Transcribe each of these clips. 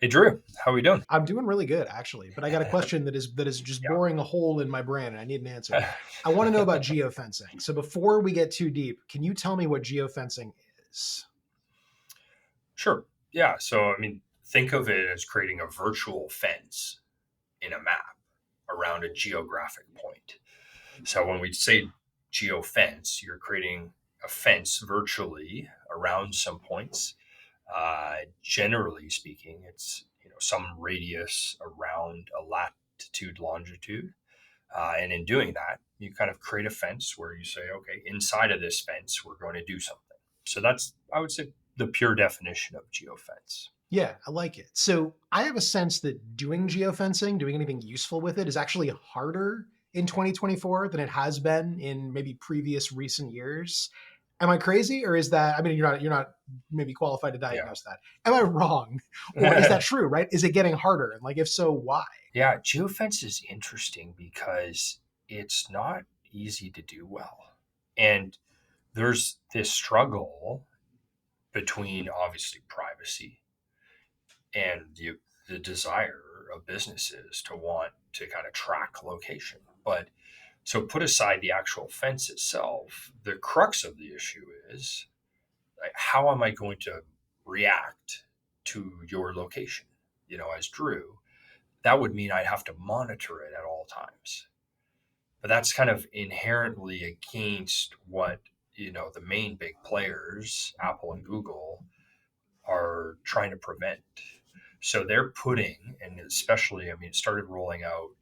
Hey Drew, how are we doing? I'm doing really good, actually, but I got a question that is just boring a hole in my brain, and I need an answer. Yeah. I want to know about geofencing. So before we get too deep, can you tell me what geofencing is? Sure. Yeah. So, think of it as creating a virtual fence in a map around a geographic point. So, when we say geofence, you're creating a fence virtually around some points. Generally speaking, it's some radius around a latitude, longitude, and in doing that, you kind of create a fence where you say, okay, inside of this fence, we're going to do something. So that's, I would say, the pure definition of geofence. Yeah, I like it. So I have a sense that doing geofencing, doing anything useful with it, is actually harder in 2024 than it has been in maybe previous recent years. Am I crazy, or is that? I mean, you're not maybe qualified to Yeah. diagnose that. Am I wrong, or is that true? Right? Is it getting harder? And like, if so, why? Yeah. Geofence is interesting because it's not easy to do well. And there's this struggle between obviously privacy and the desire of businesses to want to kind of track location. But so put aside the actual fence itself, the crux of the issue is like, how am I going to react to your location? As Drew, that would mean I'd have to monitor it at all times. But that's kind of inherently against what, the main big players, Apple and Google, are trying to prevent. So they're putting, and especially, it started rolling out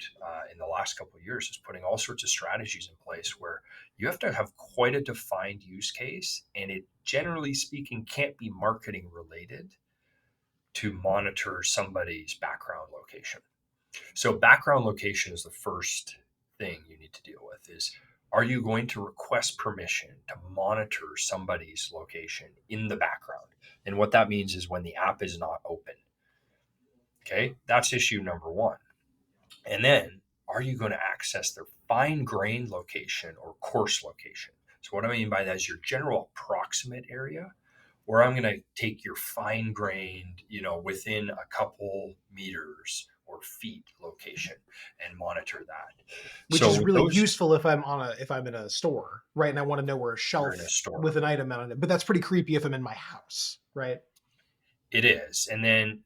in the last couple of years, is putting all sorts of strategies in place where you have to have quite a defined use case, and it generally speaking can't be marketing related to monitor somebody's background location. So background location is the first thing you need to deal with is, are you going to request permission to monitor somebody's location in the background? And what that means is when the app is not open. Okay, that's issue number one. And then, are you going to access their fine grained location or coarse location? So, what I mean by that is your general approximate area, or I'm going to take your fine grained, within a couple meters or feet location and monitor that. Which So, is with really those, useful if I'm in a store, right? And I want to know where a you're in a shelf store. with an item on it. But that's pretty creepy if I'm in my house, right? It is. And then,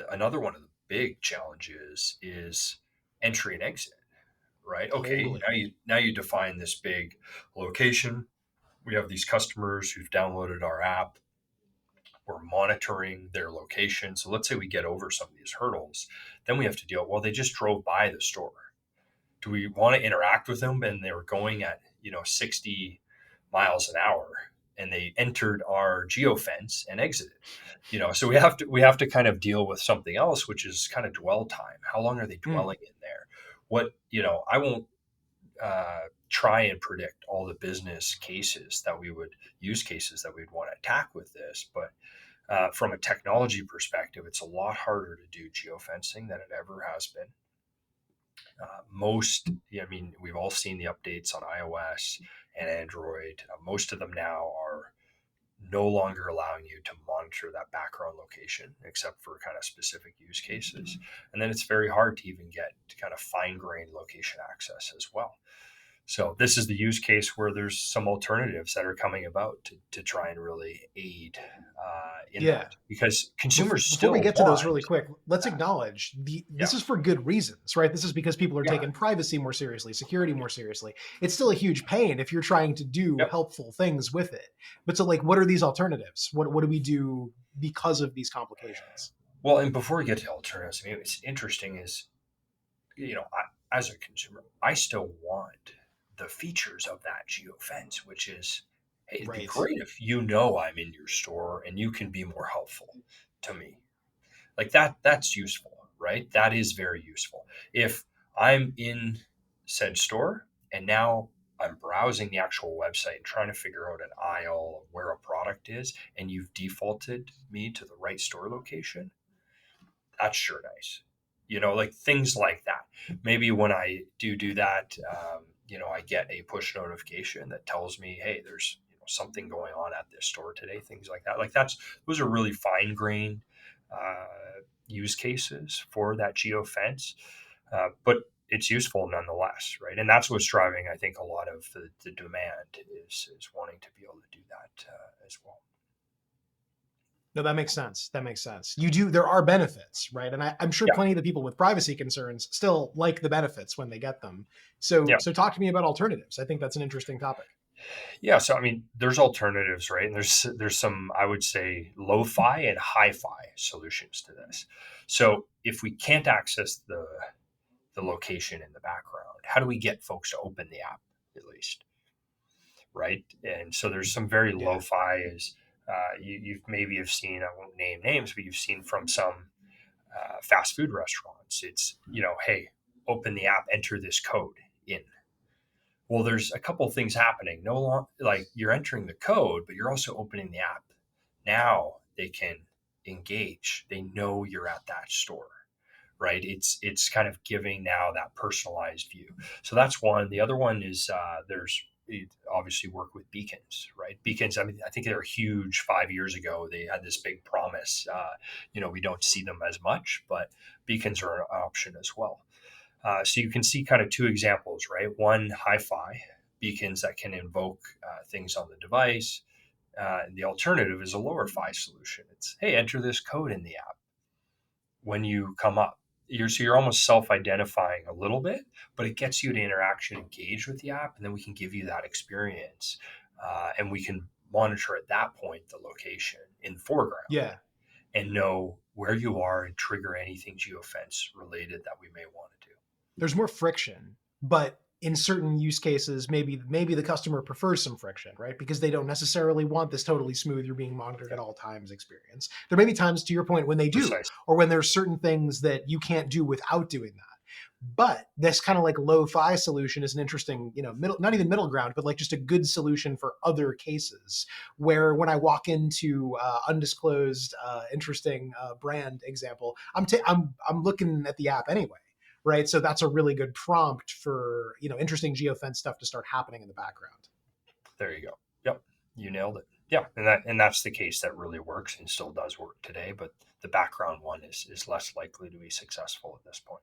another one of the big challenges is entry and exit, right? Okay, Totally. now you define this big location. We have these customers who've downloaded our app. We're monitoring their location. So let's say we get over some of these hurdles, then we have to deal. Well, they just drove by the store. Do we want to interact with them? And they were going at 60 miles an hour, and they entered our geofence and exited. So we have to kind of deal with something else, which is kind of dwell time. How long are they Mm. dwelling in there? What I won't try and predict all the business cases that we would use cases that we'd want to attack with this, but from a technology perspective, it's a lot harder to do geofencing than it ever has been. We've all seen the updates on iOS and Android. Most of them now are no longer allowing you to monitor that background location except for kind of specific use cases. And then it's very hard to even get to kind of fine grained location access as well. So this is the use case where there's some alternatives that are coming about to try and really aid in Yeah. that because consumers Before we still get to those want really quick, let's that. acknowledge Yeah, this is for good reasons, right? This is because people are yeah, taking privacy more seriously, security more seriously. It's still a huge pain if you're trying to do yep. helpful things with it. But so like what are these alternatives? What do we do because of these complications? Well, and before we get to alternatives, it's interesting is as a consumer, I still want the features of that geofence, which is, hey, it'd be Right. great if I'm in your store and you can be more helpful to me. Like that's useful, right? That is very useful. If I'm in said store and now I'm browsing the actual website and trying to figure out an aisle of where a product is, and you've defaulted me to the right store location, that's sure nice. Like things like that. Maybe when I do that, I get a push notification that tells me, hey, there's something going on at this store today. Things like that. Like those are really fine grained. use cases for that geofence, but it's useful nonetheless, right? And that's what's driving, I think, a lot of the demand is wanting to be able to do that as well. No, that makes sense. That makes sense. You do, there are benefits, right? And I'm sure Yeah, plenty of the people with privacy concerns still like the benefits when they get them. So, yeah, so talk to me about alternatives. I think that's an interesting topic. yeah. So I mean, there's alternatives, right? And there's some, I would say, lo-fi and hi-fi solutions to this. So if we can't access the location in the background, how do we get folks to open the app at least, right? And so there's some very Yeah. lo-fi is you've maybe have seen, I won't name names, but you've seen from some fast food restaurants. It's, hey, open the app, enter this code in. Well, there's a couple of things happening. No long, like you're entering the code, but you're also opening the app. Now they can engage. They know you're at that store, right? It's kind of giving now that personalized view. So that's one. The other one is there's obviously work with beacons, right? Beacons. I mean, I think they were huge 5 years ago. They had this big promise. We don't see them as much, but beacons are an option as well. So you can see kind of two examples, right? One, hi-fi beacons that can invoke things on the device. The alternative is a lower fi solution. It's, hey, enter this code in the app when you come up. So you're almost self-identifying a little bit, but it gets you to interaction, engage with the app, and then we can give you that experience, and we can monitor at that point the location in the foreground Yeah. and know where you are and trigger anything geofence related that we may want to do. There's more friction, but in certain use cases, maybe the customer prefers some friction, right? Because they don't necessarily want this totally smooth, you're being monitored Yeah, at all times experience. There may be times, to your point, when they do, precisely. or when there's certain things that you can't do without doing that. But this kind of like lo-fi solution is an interesting, middle, not even middle ground, but like just a good solution for other cases where when I walk into undisclosed, interesting brand example, I'm looking at the app anyway, right? So that's a really good prompt for interesting geofence stuff to start happening in the background. There you go. Yep, you nailed it. Yeah, and that's the case that really works and still does work today. But the background one is less likely to be successful at this point.